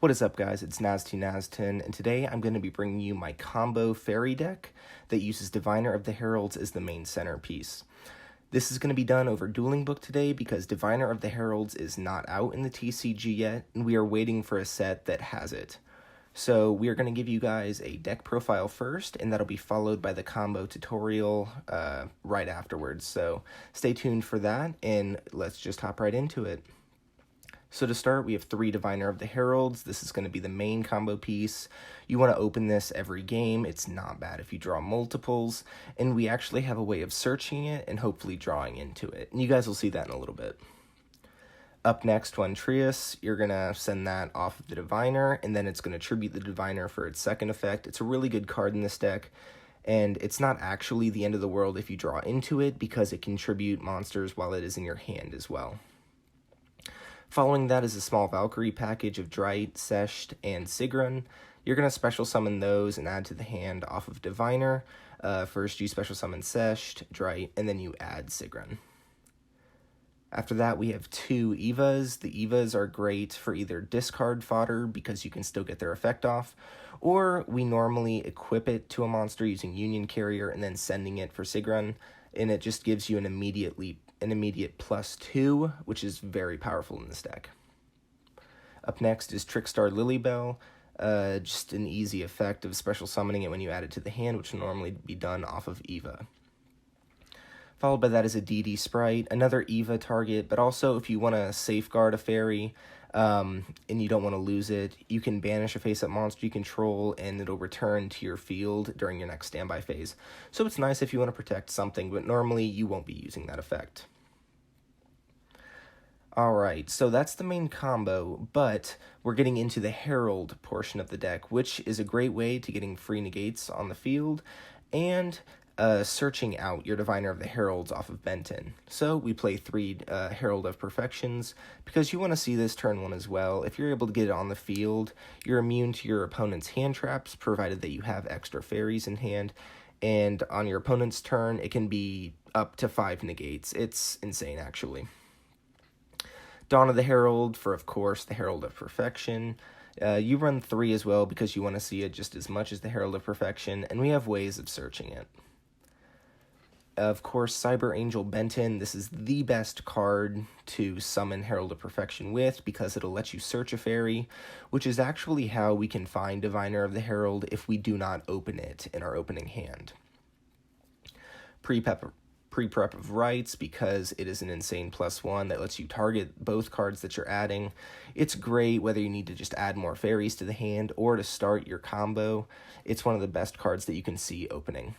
What is up, guys? It's NastyNasten, and today I'm going to be bringing you my combo fairy deck that uses Diviner of the Heralds as the main centerpiece. This is going to be done over Dueling Book today because Diviner of the Heralds is not out in the TCG yet, and we are waiting for a set that has it. So we are going to give you guys a deck profile first, and that'll be followed by the combo tutorial right afterwards. So stay tuned for that, and let's just hop right into it. So to start, we have 3 Diviner of the Heralds. This is going to be the main combo piece. You want to open this every game. It's not bad if you draw multiples, and we actually have a way of searching it and hopefully drawing into it. And you guys will see that in a little bit. Up next, one Trius. You're going to send that off of the Diviner, and then it's going to tribute the Diviner for its second effect. It's a really good card in this deck, and it's not actually the end of the world if you draw into it because it can tribute monsters while it is in your hand as well. Following that is a small Valkyrie package of Drite, Sesht, and Sigrun. You're going to special summon those and add to the hand off of Diviner. First you special summon Sesht, Drite, and then you add Sigrun. After that we have 2 Evas. The Evas are great for either discard fodder because you can still get their effect off, or we normally equip it to a monster using Union Carrier and then sending it for Sigrun, and it just gives you an immediate +2, which is very powerful in this deck. Up next is Trickstar Lilybell, just an easy effect of special summoning it when you add it to the hand, which would normally be done off of Eva. Followed by that is a DD Sprite, another Eva target, but also if you want to safeguard a fairy and you don't want to lose it, you can banish a face-up monster you control and it'll return to your field during your next standby phase. So it's nice if you want to protect something, but normally you won't be using that effect. Alright, so that's the main combo, but we're getting into the Herald portion of the deck, which is a great way to getting free negates on the field and searching out your Diviner of the Heralds off of Benton. So we play 3 Herald of Perfections because you want to see this turn 1 as well. If you're able to get it on the field, you're immune to your opponent's hand traps, provided that you have extra fairies in hand, and on your opponent's turn, it can be up to 5 negates. It's insane, actually. Dawn of the Herald for, of course, the Herald of Perfection. You run 3 as well because you want to see it just as much as the Herald of Perfection, and we have ways of searching it. Of course, Cyber Angel Benton. This is the best card to summon Herald of Perfection with because it'll let you search a fairy, which is actually how we can find Diviner of the Herald if we do not open it in our opening hand. Pre-prep of Rites because it is an insane +1 that lets you target both cards that you're adding. It's great whether you need to just add more fairies to the hand or to start your combo. It's one of the best cards that you can see opening.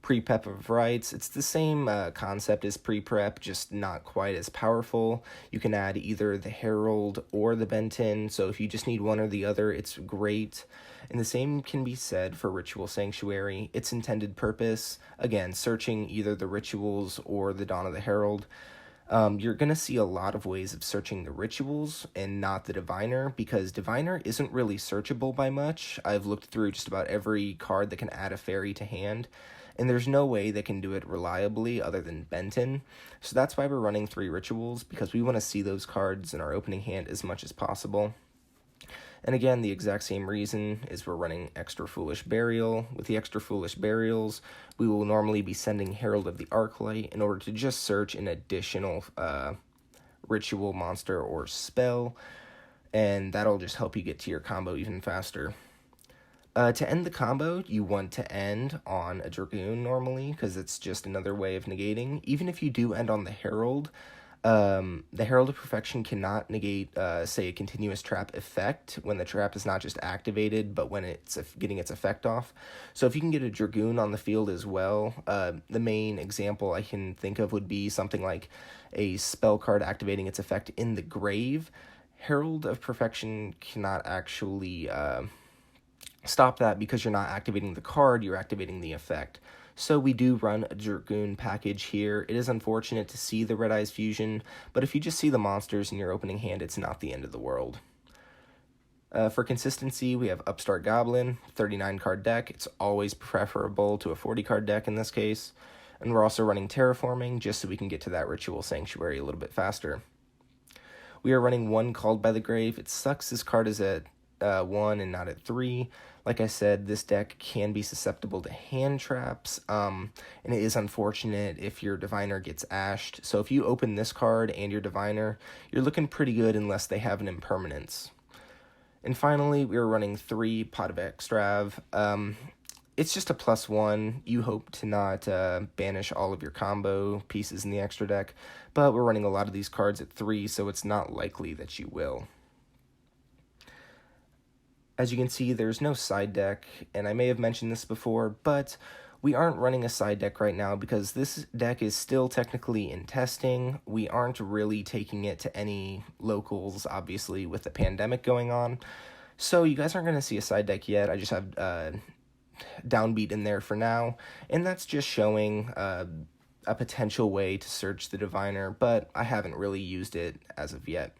Pre-prep of Rites, it's the same concept as pre-prep, just not quite as powerful. You can add either the Herald or the Benton, so if you just need one or the other, it's great. And the same can be said for Ritual Sanctuary. Its intended purpose, again, searching either the Rituals or the Dawn of the Herald. You're going to see a lot of ways of searching the Rituals and not the Diviner, because Diviner isn't really searchable by much. I've looked through just about every card that can add a fairy to hand, and there's no way they can do it reliably other than Benton. So that's why we're running 3 Rituals, because we want to see those cards in our opening hand as much as possible. And again, the exact same reason is we're running Extra Foolish Burial. With the Extra Foolish Burials, we will normally be sending Herald of the Arclight in order to just search an additional ritual, monster, or spell, and that'll just help you get to your combo even faster. To end the combo, you want to end on a Dragoon normally, because it's just another way of negating. Even if you do end on the Herald, the Herald of Perfection cannot negate, say, a continuous trap effect when the trap is not just activated, but when it's getting its effect off. So if you can get a Dragoon on the field as well, the main example I can think of would be something like a spell card activating its effect in the grave. Herald of Perfection cannot actually stop that because you're not activating the card, you're activating the effect. So we do run a Dragoon package here. It is unfortunate to see the Red Eyes Fusion, but if you just see the monsters in your opening hand, it's not the end of the world. For consistency, we have Upstart Goblin, 39-card deck. It's always preferable to a 40-card deck in this case. And we're also running Terraforming just so we can get to that Ritual Sanctuary a little bit faster. We are running one Called by the Grave. It sucks this card is at 1 and not at 3. Like I said, this deck can be susceptible to hand traps, and it is unfortunate if your diviner gets ashed. So if you open this card and your diviner, you're looking pretty good unless they have an impermanence. And finally, we are running 3 Pot of Extrav. It's just a +1. You hope to not banish all of your combo pieces in the extra deck, but we're running a lot of these cards at 3, so it's not likely that you will. As you can see, there's no side deck, and I may have mentioned this before, but we aren't running a side deck right now because this deck is still technically in testing. We aren't really taking it to any locals, obviously, with the pandemic going on. So you guys aren't going to see a side deck yet. I just have Downbeat in there for now, and that's just showing a potential way to search the diviner, but I haven't really used it as of yet.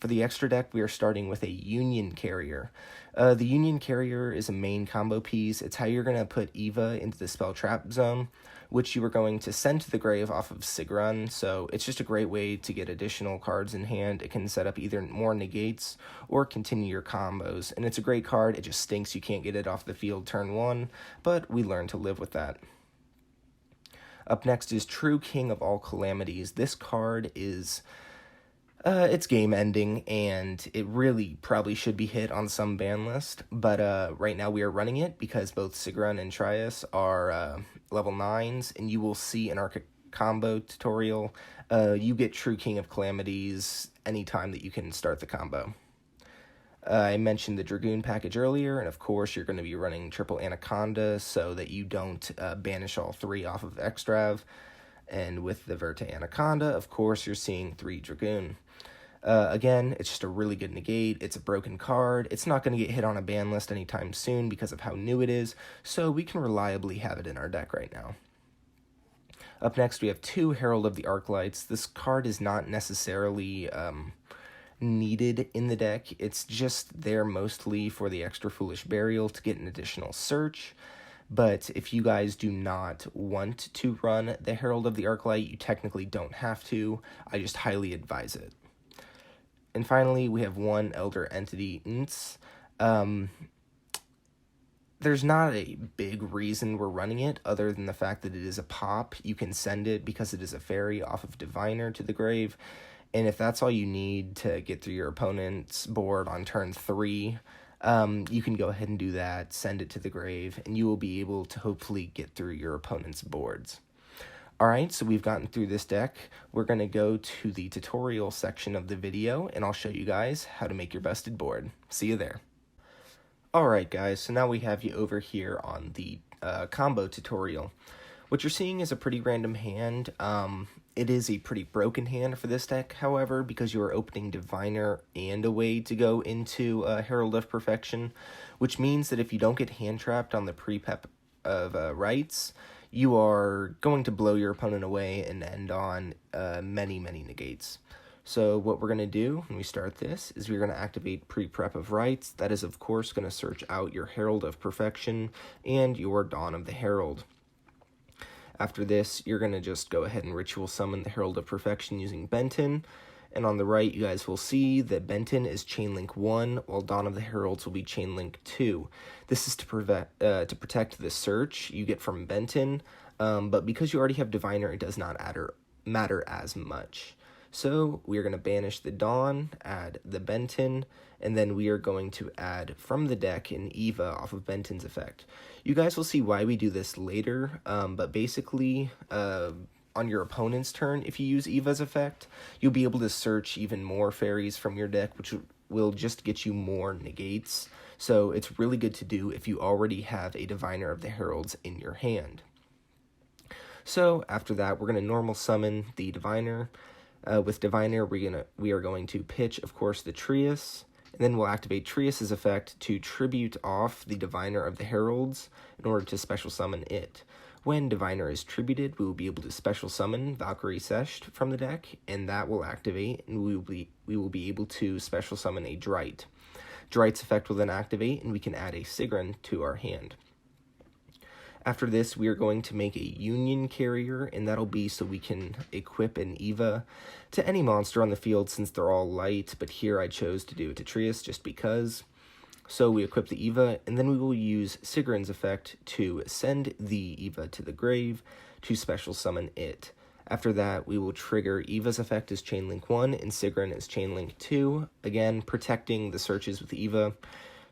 For the extra deck, we are starting with a Union Carrier. The Union Carrier is a main combo piece. It's how you're going to put Eva into the spell trap zone, which you are going to send to the grave off of Sigrun. So it's just a great way to get additional cards in hand. It can set up either more negates or continue your combos. And it's a great card. It just stinks you can't get it off the field turn 1, but we learn to live with that. Up next is True King of All Calamities. This card is... it's game ending, and it really probably should be hit on some ban list, but right now we are running it because both Sigrun and Trias are level 9s, and you will see in our combo tutorial, you get True King of Calamities anytime that you can start the combo. I mentioned the Dragoon package earlier, and of course you're going to be running triple Anaconda so that you don't banish all 3 off of Extrav. And with the Verte Anaconda, of course, you're seeing 3 Dragoon. Again, it's just a really good negate. It's a broken card. It's not going to get hit on a ban list anytime soon because of how new it is, so we can reliably have it in our deck right now. Up next, we have 2 Herald of the Arclights. This card is not necessarily needed in the deck. It's just there mostly for the extra Foolish Burial to get an additional search. But if you guys do not want to run the Herald of the Arclight, you technically don't have to. I just highly advise it. And finally, we have 1 Elder Entity, Nts. There's not a big reason we're running it, other than the fact that it is a pop. You can send it because it is a fairy off of Diviner to the grave. And if that's all you need to get through your opponent's board on turn 3, you can go ahead and do that, send it to the grave, and you will be able to hopefully get through your opponent's boards. Alright, so we've gotten through this deck. We're going to go to the tutorial section of the video, and I'll show you guys how to make your busted board. See you there. Alright guys, so now we have you over here on the combo tutorial. What you're seeing is a pretty random hand. It is a pretty broken hand for this deck, however, because you are opening Diviner and a way to go into Herald of Perfection, which means that if you don't get hand trapped on the pre-pep of Rites, you are going to blow your opponent away and end on many, many negates. So what we're going to do when we start this is we're going to activate pre-prep of Rites. That is, of course, going to search out your Herald of Perfection and your Dawn of the Herald. After this, you're going to just go ahead and ritual summon the Herald of Perfection using Benton. And on the right, you guys will see that Benton is Chainlink 1, while Dawn of the Heralds will be Chainlink 2. This is to protect the search you get from Benton, but because you already have Diviner, it does not matter as much. So we are going to banish the Dawn, add the Benton, and then we are going to add from the deck an Eva off of Benton's effect. You guys will see why we do this later, but basically, on your opponent's turn, if you use Eva's effect, you'll be able to search even more fairies from your deck, which will just get you more negates. So it's really good to do if you already have a Diviner of the Heralds in your hand. So after that, we're going to normal summon the Diviner. With Diviner, we are going to pitch, of course, the Trias, and then we'll activate Trias's effect to tribute off the Diviner of the Heralds in order to special summon it. When Diviner is tributed, we will be able to special summon Valkyrie Sesht from the deck, and that will activate, and we will be able to special summon a Drite. Drite's effect will then activate, and we can add a Sigrun to our hand. After this, we are going to make a union carrier, and that'll be so we can equip an Eva to any monster on the field since they're all light, but here I chose to do it to Trius just because. So we equip the Eva, and then we will use Sigrun's effect to send the Eva to the grave to special summon it. After that, we will trigger Eva's effect as Chainlink 1 and Sigrun as Chainlink 2, again protecting the searches with Eva.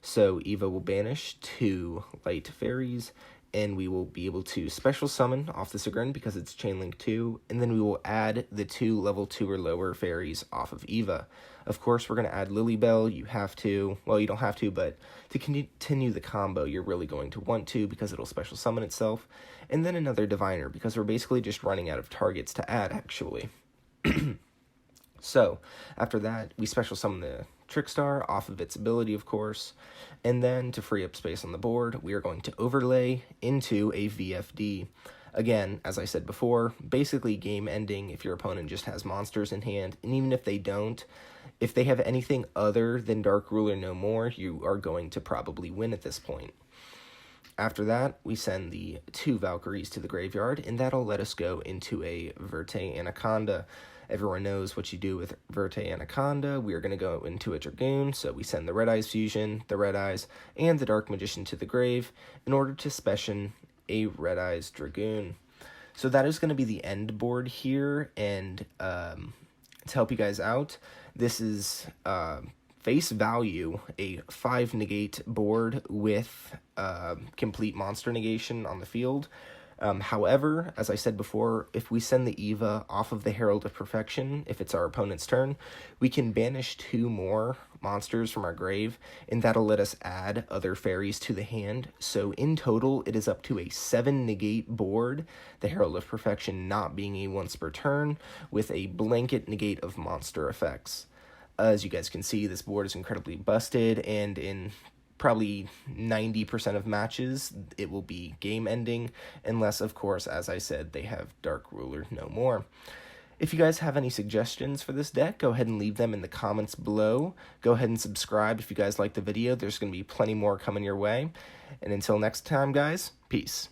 So Eva will banish 2 light fairies, and we will be able to special summon off the Sigrun because it's Chainlink 2, and then we will add the 2 level 2 or lower fairies off of Eva. Of course, we're going to add Lilybell. You have to, well, you don't have to, but to continue the combo, you're really going to want to because it'll special summon itself. And then another Diviner because we're basically just running out of targets to add, actually. So, after that, we special summon the Trickstar off of its ability, of course, and then to free up space on the board, we are going to overlay into a VFD. Again, as I said before, basically game ending if your opponent just has monsters in hand, and even if they don't, if they have anything other than Dark Ruler No More, you are going to probably win at this point. After that, we send the 2 Valkyries to the graveyard, and that'll let us go into a Verte Anaconda. Everyone knows what you do with Verte Anaconda. We are going to go into a Dragoon, so we send the Red Eyes Fusion, the Red Eyes, and the Dark Magician to the grave in order to special a Red Eyes Dragoon. So that is going to be the end board here, and to help you guys out, this is face value a 5 negate board with complete monster negation on the field. However, as I said before, if we send the Eva off of the Herald of Perfection, if it's our opponent's turn, we can banish 2 more monsters from our grave, and that'll let us add other fairies to the hand. So in total, it is up to a 7 negate board, the Herald of Perfection not being a once per turn, with a blanket negate of monster effects. As you guys can see, this board is incredibly busted, and in probably 90% of matches, it will be game ending, unless, of course, as I said, they have Dark Ruler No More. If you guys have any suggestions for this deck, go ahead and leave them in the comments below. Go ahead and subscribe if you guys like the video. There's going to be plenty more coming your way. And until next time, guys, peace.